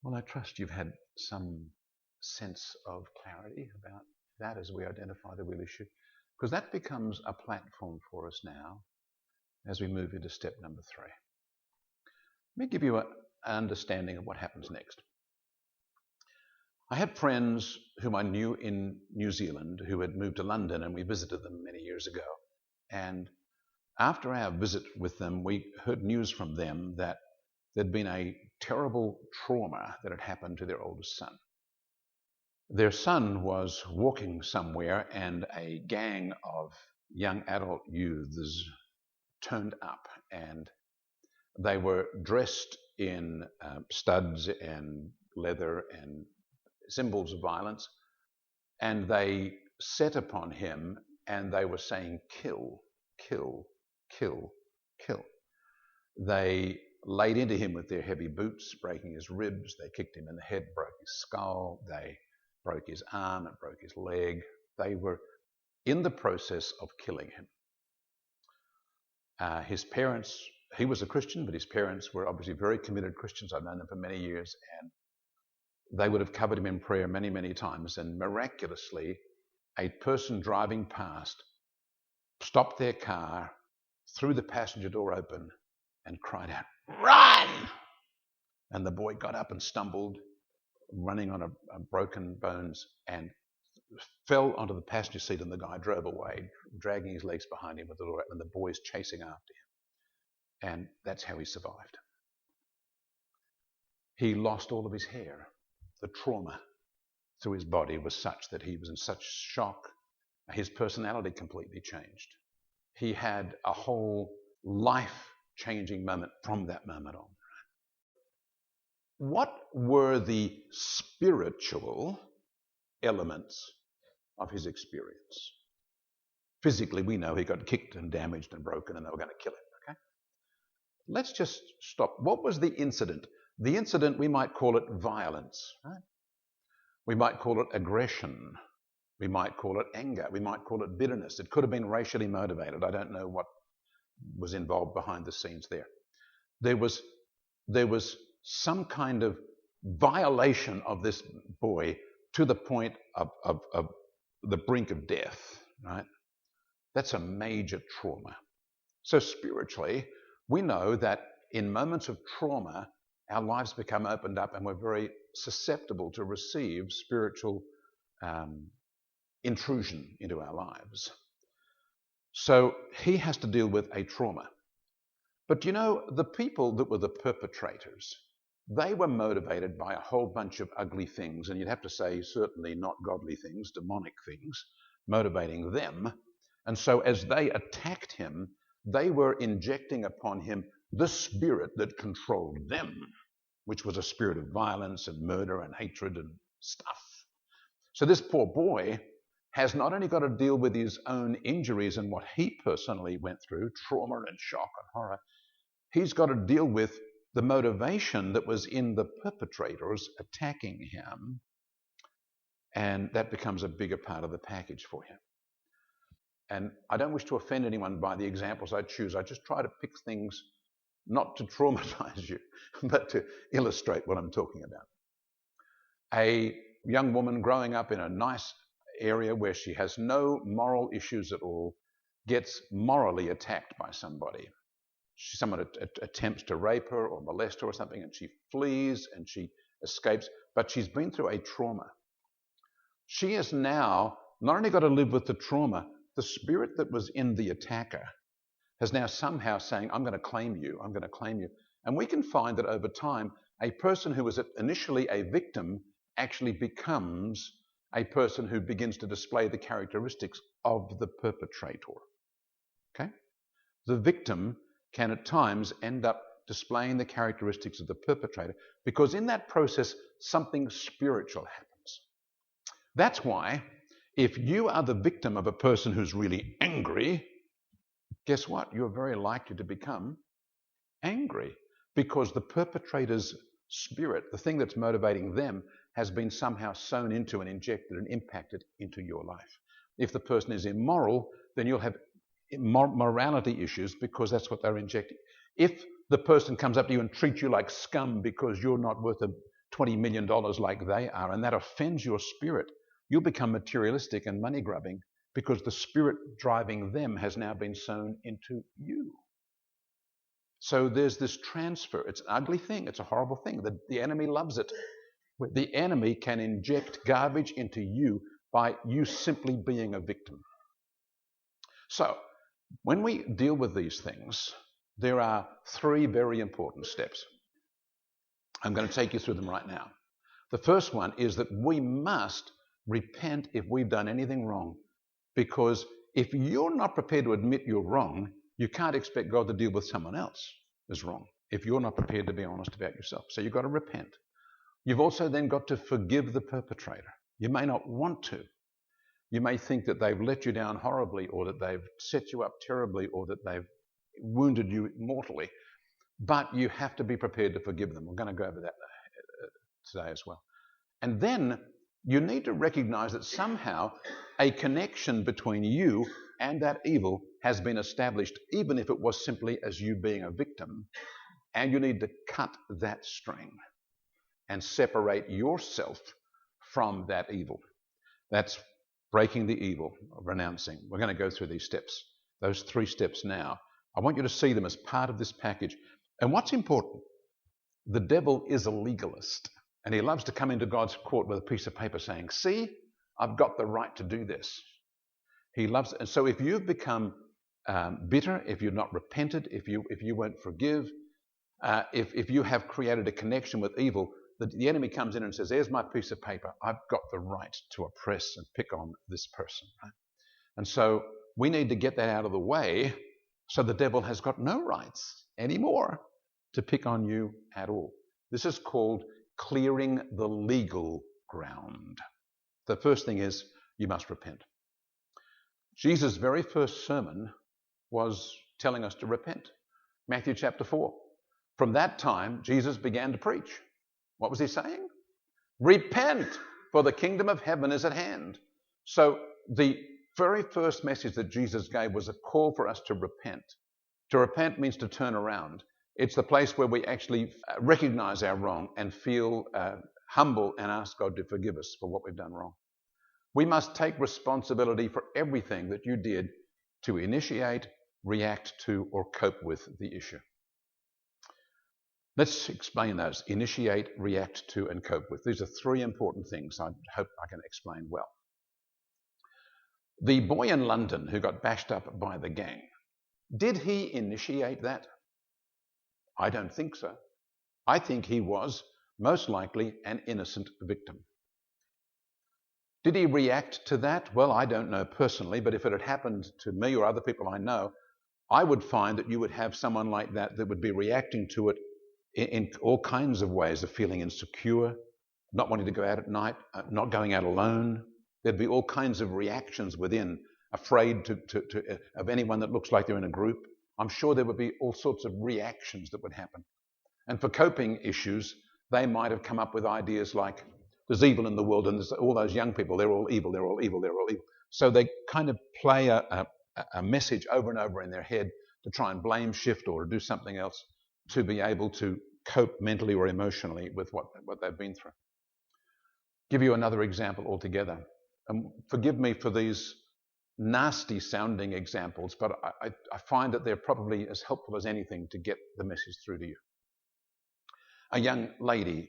Well, I trust you've had some sense of clarity about that as we identify the real issue, because that becomes a platform for us now as we move into step number 3. Let me give you an understanding of what happens next. I had friends whom I knew in New Zealand who had moved to London, and we visited them many years ago. And after our visit with them, we heard news from them that there'd been a terrible trauma that had happened to their oldest son. Their son was walking somewhere, and a gang of young adult youths turned up, and they were dressed in studs and leather and symbols of violence, and they set upon him, and they were saying, "Kill, kill, kill, kill." They laid into him with their heavy boots, breaking his ribs. They kicked him in the head, broke his skull. They broke his arm and broke his leg. They were in the process of killing him. His parents, he was a Christian, but his parents were obviously very committed Christians. I've known them for many years, and they would have covered him in prayer many, many times. And miraculously, a person driving past stopped their car, threw the passenger door open, and cried out, "Run!" And the boy got up and stumbled, running on a broken bones, and fell onto the passenger seat, and the guy drove away, dragging his legs behind him with the door open, and the boys chasing after him. And that's how he survived. He lost all of his hair. The trauma through his body was such that he was in such shock. His personality completely changed. He had a whole life-changing moment from that moment on. What were the spiritual elements of his experience? Physically, we know he got kicked and damaged and broken, and they were going to kill him. Okay? Let's just stop. What was the incident? The incident, we might call it violence. Right? We might call it aggression. We might call it anger. We might call it bitterness. It could have been racially motivated. I don't know what was involved behind the scenes there. There was some kind of violation of this boy to the point of the brink of death, right? That's a major trauma. So spiritually, we know that in moments of trauma, our lives become opened up, and we're very susceptible to receive spiritual intrusion into our lives. So he has to deal with a trauma. But you know, the people that were the perpetrators, they were motivated by a whole bunch of ugly things, and you'd have to say certainly not godly things, demonic things, motivating them. And so as they attacked him, they were injecting upon him the spirit that controlled them, which was a spirit of violence and murder and hatred and stuff. So this poor boy has not only got to deal with his own injuries and what he personally went through, trauma and shock and horror, he's got to deal with the motivation that was in the perpetrators attacking him, and that becomes a bigger part of the package for him. And I don't wish to offend anyone by the examples I choose. I just try to pick things not to traumatize you, but to illustrate what I'm talking about. A young woman growing up in a nice area where she has no moral issues at all gets morally attacked by somebody. Someone attempts to rape her or molest her or something, and she flees and she escapes, but she's been through a trauma. She has now not only got to live with the trauma, the spirit that was in the attacker has now somehow saying, "I'm going to claim you, I'm going to claim you." And we can find that over time, a person who was initially a victim actually becomes a person who begins to display the characteristics of the perpetrator. Okay? The victim can at times end up displaying the characteristics of the perpetrator, because in that process, something spiritual happens. That's why if you are the victim of a person who's really angry, guess what? You're very likely to become angry, because the perpetrator's spirit, the thing that's motivating them, has been somehow sewn into and injected and impacted into your life. If the person is immoral, then you'll have morality issues, because that's what they're injecting. If the person comes up to you and treats you like scum because you're not worth $20 million like they are, and that offends your spirit, you'll become materialistic and money grubbing because the spirit driving them has now been sown into you. So there's this transfer. It's an ugly thing. It's a horrible thing. The enemy loves it. The enemy can inject garbage into you by you simply being a victim. So when we deal with these things, there are 3 very important steps. I'm going to take you through them right now. The first one is that we must repent if we've done anything wrong, because if you're not prepared to admit you're wrong, you can't expect God to deal with someone else as wrong if you're not prepared to be honest about yourself. So you've got to repent. You've also then got to forgive the perpetrator. You may not want to. You may think that they've let you down horribly, or that they've set you up terribly, or that they've wounded you mortally. But you have to be prepared to forgive them. We're going to go over that today as well. And then you need to recognize that somehow a connection between you and that evil has been established, even if it was simply as you being a victim. And you need to cut that string and separate yourself from that evil. That's breaking the evil, renouncing. We're going to go through these steps, those 3 steps now. I want you to see them as part of this package. And what's important, the devil is a legalist, and he loves to come into God's court with a piece of paper saying, see, I've got the right to do this. He loves it. And so if you've become bitter, if you've not repented, if you won't forgive, if you have created a connection with evil, the enemy comes in and says, there's my piece of paper. I've got the right to oppress and pick on this person. Right? And so we need to get that out of the way so the devil has got no rights anymore to pick on you at all. This is called clearing the legal ground. The first thing is you must repent. Jesus' very first sermon was telling us to repent. Matthew chapter 4. From that time, Jesus began to preach. What was he saying? Repent, for the kingdom of heaven is at hand. So the very first message that Jesus gave was a call for us to repent. To repent means to turn around. It's the place where we actually recognize our wrong and feel humble and ask God to forgive us for what we've done wrong. We must take responsibility for everything that you did to initiate, react to, or cope with the issue. Let's explain those. Initiate, react to, and cope with. These are 3 important things I hope I can explain well. The boy in London who got bashed up by the gang, did he initiate that? I don't think so. I think he was most likely an innocent victim. Did he react to that? Well, I don't know personally, but if it had happened to me or other people I know, I would find that you would have someone like that would be reacting to it in all kinds of ways, of feeling insecure, not wanting to go out at night, not going out alone. There'd be all kinds of reactions within, afraid of anyone that looks like they're in a group. I'm sure there would be all sorts of reactions that would happen. And for coping issues, they might have come up with ideas like, there's evil in the world, and there's all those young people, they're all evil, they're all evil, they're all evil. So they kind of play a message over and over in their head to try and blame shift or to do something else to be able to cope mentally or emotionally with what they've been through. Give you another example altogether. And forgive me for these nasty sounding examples, but I find that they're probably as helpful as anything to get the message through to you. A young lady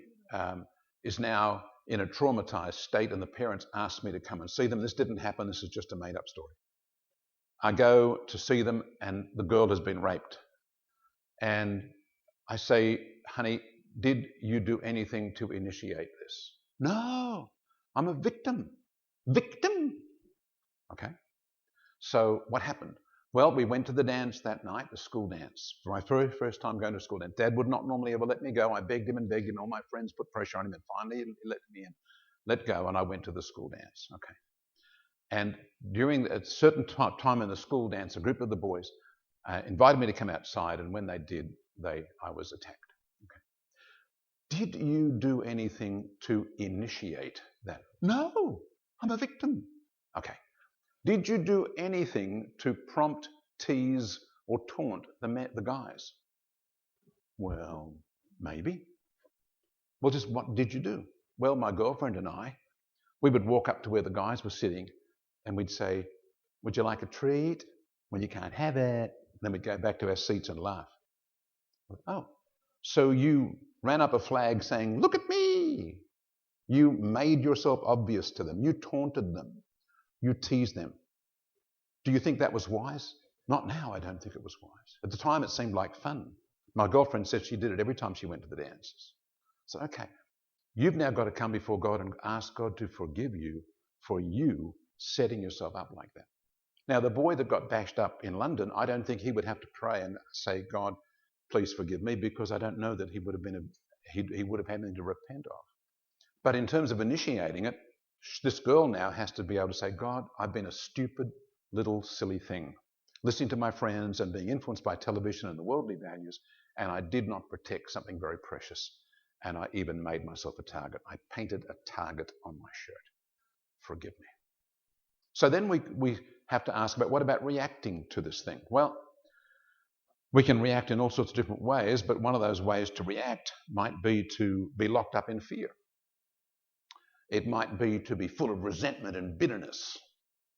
is now in a traumatized state, and the parents asked me to come and see them. This didn't happen. This is just a made-up story. I go to see them, and the girl has been raped. And I say, honey, did you do anything to initiate this? No, I'm a victim. Victim? Okay. So what happened? Well, we went to the dance that night, the school dance. For my very first time going to school dance. Dad would not normally ever let me go. I begged him and begged him. All my friends put pressure on him, and finally he let me in. Let go, and I went to the school dance. Okay. And during a certain time in the school dance, a group of the boys invited me to come outside, and when they did, I was attacked. Okay. Did you do anything to initiate that? No, I'm a victim. Okay. Did you do anything to prompt, tease, or taunt the guys? Well, maybe. Well, just what did you do? Well, my girlfriend and I, we would walk up to where the guys were sitting and we'd say, would you like a treat? Well, you can't have it. Then we'd go back to our seats and laugh. Oh, so you ran up a flag saying, look at me. You made yourself obvious to them. You taunted them. You teased them. Do you think that was wise? Not now, I don't think it was wise. At the time, it seemed like fun. My girlfriend said she did it every time she went to the dances. So, okay, you've now got to come before God and ask God to forgive you for you setting yourself up like that. Now, the boy that got bashed up in London, I don't think he would have to pray and say, God, please forgive me, because I don't know that he would have had anything to repent of. But in terms of initiating it, this girl now has to be able to say, God, I've been a stupid little silly thing, listening to my friends and being influenced by television and the worldly values, and I did not protect something very precious, and I even made myself a target. I painted a target on my shirt. Forgive me. So then we have to ask about, what about reacting to this thing? Well, we can react in all sorts of different ways, but one of those ways to react might be to be locked up in fear. It might be to be full of resentment and bitterness.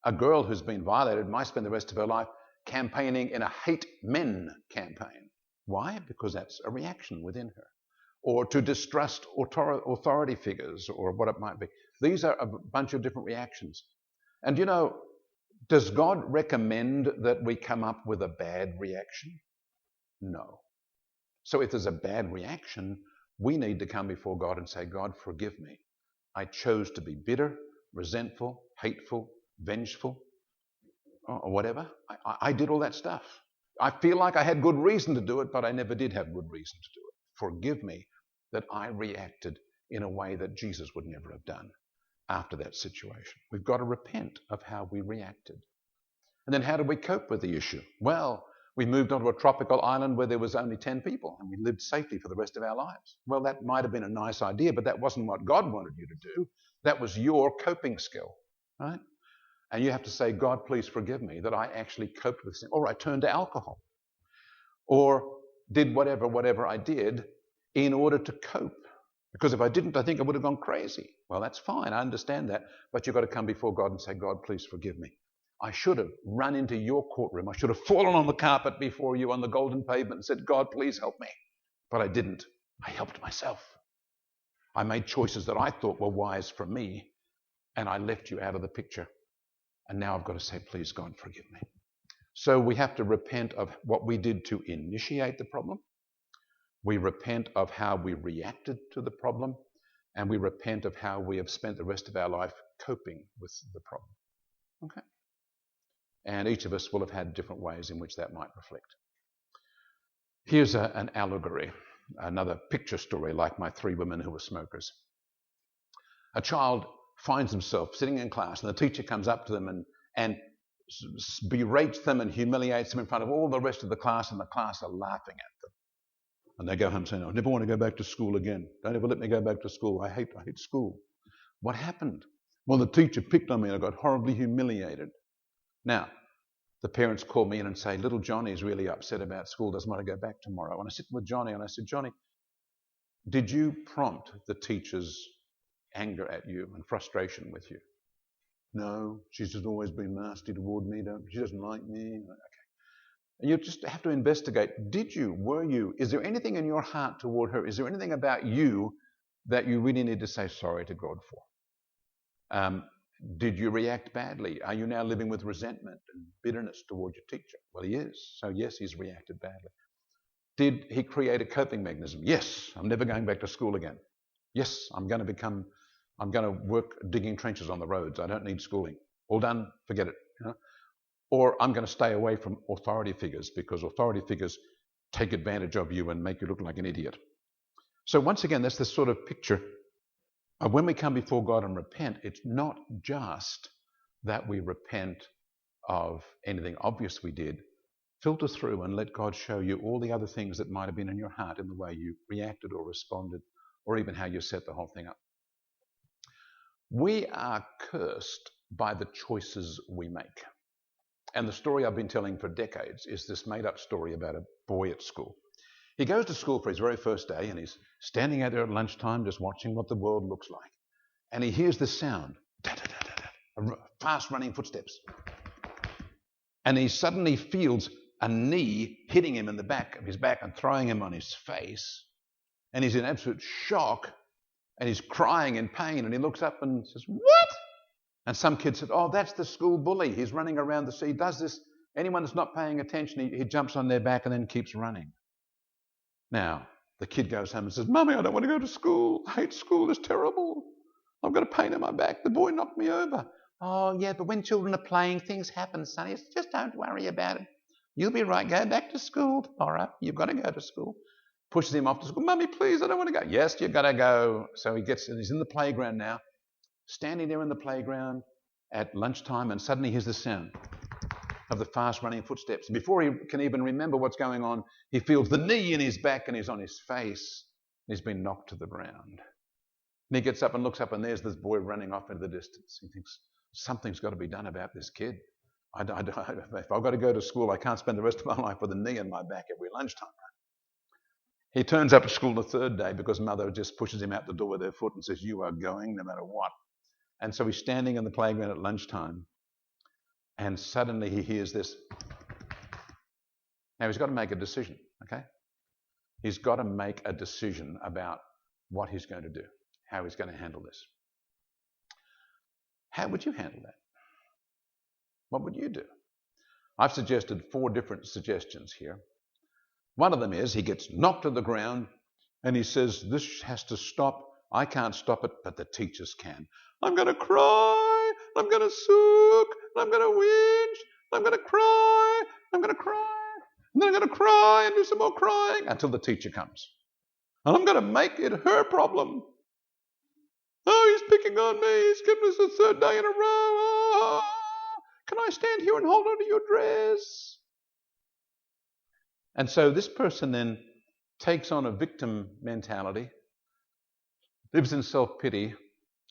A girl who's been violated might spend the rest of her life campaigning in a hate men campaign. Why? Because that's a reaction within her. Or to distrust authority figures, or what it might be. These are a bunch of different reactions. And you know, does God recommend that we come up with a bad reaction? No. So if there's a bad reaction, we need to come before God and say, God, forgive me. I chose to be bitter, resentful, hateful, vengeful, or whatever. I did all that stuff. I feel like I had good reason to do it, but I never did have good reason to do it. Forgive me that I reacted in a way that Jesus would never have done after that situation. We've got to repent of how we reacted. And then how did we cope with the issue? Well, we moved onto a tropical island where there was only 10 people and we lived safely for the rest of our lives. Well, that might have been a nice idea, but that wasn't what God wanted you to do. That was your coping skill, right? And you have to say, God, please forgive me that I actually coped with this. Or I turned to alcohol. Or did whatever I did in order to cope. Because if I didn't, I think I would have gone crazy. Well, that's fine. I understand that. But you've got to come before God and say, God, please forgive me. I should have run into your courtroom. I should have fallen on the carpet before you on the golden pavement and said, God, please help me. But I didn't. I helped myself. I made choices that I thought were wise for me, and I left you out of the picture. And now I've got to say, please, God, forgive me. So we have to repent of what we did to initiate the problem. We repent of how we reacted to the problem. And we repent of how we have spent the rest of our life coping with the problem. Okay? And each of us will have had different ways in which that might reflect. Here's an allegory, another picture story like my 3 women who were smokers. A child finds himself sitting in class and the teacher comes up to them and berates them and humiliates them in front of all the rest of the class, and the class are laughing at them. And they go home saying, I never want to go back to school again. Don't ever let me go back to school. I hate school. What happened? Well, the teacher picked on me and I got horribly humiliated. Now, the parents call me in and say, little Johnny's really upset about school, doesn't want to go back tomorrow. And I sit with Johnny and I said, Johnny, did you prompt the teacher's anger at you and frustration with you? No, she's just always been nasty toward me. She doesn't like me. Okay. And you just have to investigate. Were you? Is there anything in your heart toward her? Is there anything about you that you really need to say sorry to God for? Did you react badly? Are you now living with resentment and bitterness toward your teacher? Well, he is. So yes, he's reacted badly. Did he create a coping mechanism? Yes, I'm never going back to school again. Yes, I'm going to work digging trenches on the roads. I don't need schooling. All done, forget it. You know? Or I'm going to stay away from authority figures because authority figures take advantage of you and make you look like an idiot. So once again, that's the sort of picture. When we come before God and repent, it's not just that we repent of anything obvious we did. Filter through and let God show you all the other things that might have been in your heart in the way you reacted or responded, or even how you set the whole thing up. We are cursed by the choices we make. And the story I've been telling for decades is this made-up story about a boy at school. He goes to school for his very first day, and he's standing out there at lunchtime just watching what the world looks like. And he hears this sound, fast running footsteps. And he suddenly feels a knee hitting him in the back of his back and throwing him on his face. And he's in absolute shock, and he's crying in pain, and he looks up and says, "What?" And some kid said, "Oh, that's the school bully. He's running around the sea. He does this. Anyone that's not paying attention, he jumps on their back and then keeps running." Now, the kid goes home and says, "Mummy, I don't want to go to school. I hate school. It's terrible. I've got a pain in my back. The boy knocked me over." "Oh, yeah, but when children are playing, things happen, sonny. Just don't worry about it. You'll be right. Go back to school tomorrow. You've got to go to school." Pushes him off to school. "Mummy, please, I don't want to go." "Yes, you've got to go." So he's in the playground now, standing there in the playground at lunchtime, and suddenly hears the sound of the fast-running footsteps. Before he can even remember what's going on, he feels the knee in his back, and he's on his face. He's been knocked to the ground. And he gets up and looks up, and there's this boy running off into the distance. He thinks, something's got to be done about this kid. If I've got to go to school, I can't spend the rest of my life with a knee in my back every lunchtime. He turns up at school the third day because mother just pushes him out the door with her foot and says, "You are going no matter what." And so he's standing in the playground at lunchtime, and suddenly he hears this. Now he's got to make a decision, okay? He's got to make a decision about what he's going to do, how he's going to handle this. How would you handle that? What would you do? I've suggested 4 different suggestions here. One of them is he gets knocked to the ground and he says, "This has to stop. I can't stop it, but the teachers can. I'm going to cry, I'm going to sook, I'm going to whinge, I'm going to cry, I'm going to cry, and then I'm going to cry and do some more crying until the teacher comes. And I'm going to make it her problem. Oh, he's picking on me. He's given us the 3rd day in a row. Oh, can I stand here and hold on to your dress?" And so this person then takes on a victim mentality, lives in self-pity,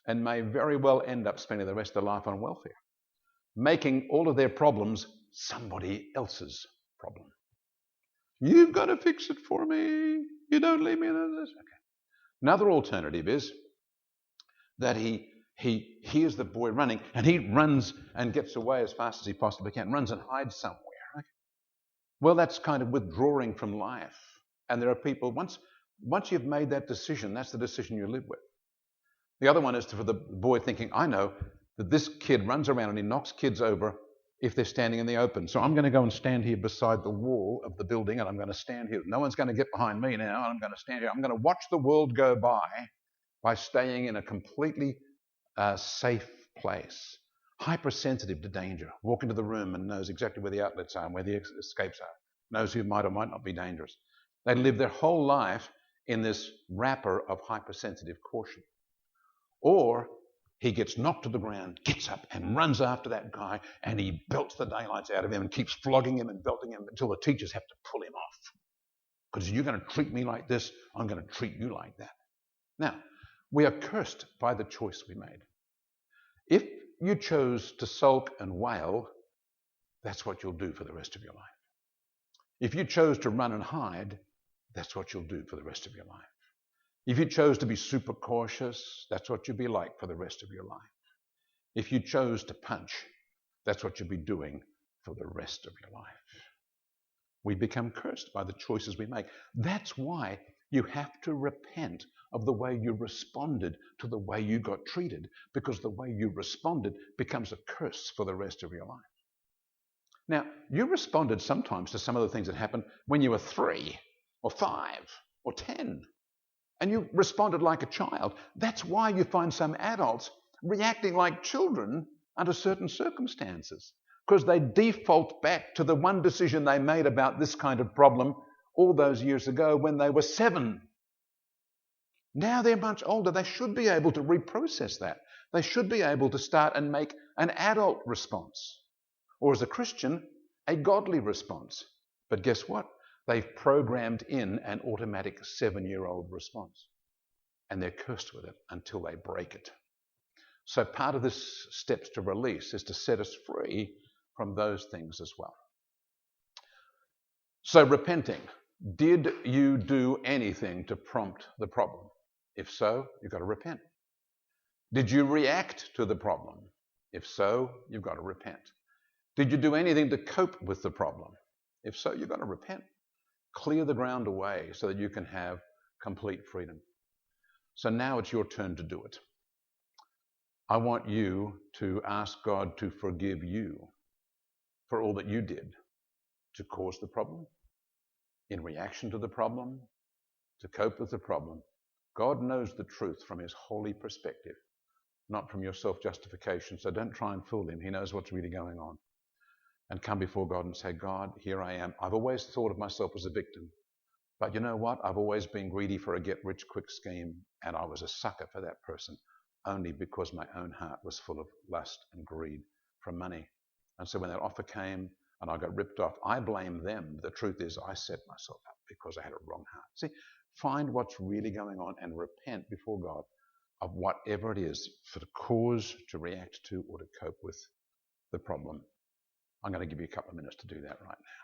and may very well end up spending the rest of their life on welfare, making all of their problems somebody else's problem. "You've got to fix it for me. You don't leave me in this." Okay. Another alternative is that he hears the boy running, and he runs and gets away as fast as he possibly can, runs and hides somewhere. Right? Well, that's kind of withdrawing from life. And there are people, once you've made that decision, that's the decision you live with. The other one is for the boy thinking, "I know that this kid runs around and he knocks kids over if they're standing in the open. So I'm going to go and stand here beside the wall of the building, and I'm going to stand here. No one's going to get behind me now, and I'm going to stand here. I'm going to watch the world go by staying in a completely safe place, hypersensitive to danger. Walk into the room and knows exactly where the outlets are and where the escapes are, knows who might or might not be dangerous." They live their whole life in this wrapper of hypersensitive caution. Or he gets knocked to the ground, gets up and runs after that guy, and he belts the daylights out of him and keeps flogging him and belting him until the teachers have to pull him off. Because you're going to treat me like this, I'm going to treat you like that. Now, we are cursed by the choice we made. If you chose to sulk and wail, that's what you'll do for the rest of your life. If you chose to run and hide, that's what you'll do for the rest of your life. If you chose to be super cautious, that's what you'll be like for the rest of your life. If you chose to punch, that's what you'll be doing for the rest of your life. We become cursed by the choices we make. That's why you have to repent of the way you responded to the way you got treated, because the way you responded becomes a curse for the rest of your life. Now, you responded sometimes to some of the things that happened when you were 3 or 5 or 10. And you responded like a child. That's why you find some adults reacting like children under certain circumstances, because they default back to the one decision they made about this kind of problem all those years ago when they were 7. Now they're much older. They should be able to reprocess that. They should be able to start and make an adult response, or as a Christian, a godly response. But guess what? They've programmed in an automatic 7-year-old response, and they're cursed with it until they break it. So part of this steps to release is to set us free from those things as well. So repenting, Did you do anything to prompt the problem? If so, you've got to repent. Did you react to the problem? If so, you've got to repent. Did you do anything to cope with the problem? If so, you've got to repent. Clear the ground away so that you can have complete freedom. So now it's your turn to do it. I want you to ask God to forgive you for all that you did to cause the problem, in reaction to the problem, to cope with the problem. God knows the truth from his holy perspective, not from your self-justification. So don't try and fool him. He knows what's really going on. And come before God and say, God, here I am. I've always thought of myself as a victim. But you know what? I've always been greedy for a get-rich-quick scheme, and I was a sucker for that person only because my own heart was full of lust and greed for money. And so when that offer came and I got ripped off, I blame them. The truth is I set myself up because I had a wrong heart. See, find what's really going on and repent before God of whatever it is for the cause to react to or to cope with the problem. I'm going to give you a couple of minutes to do that right now.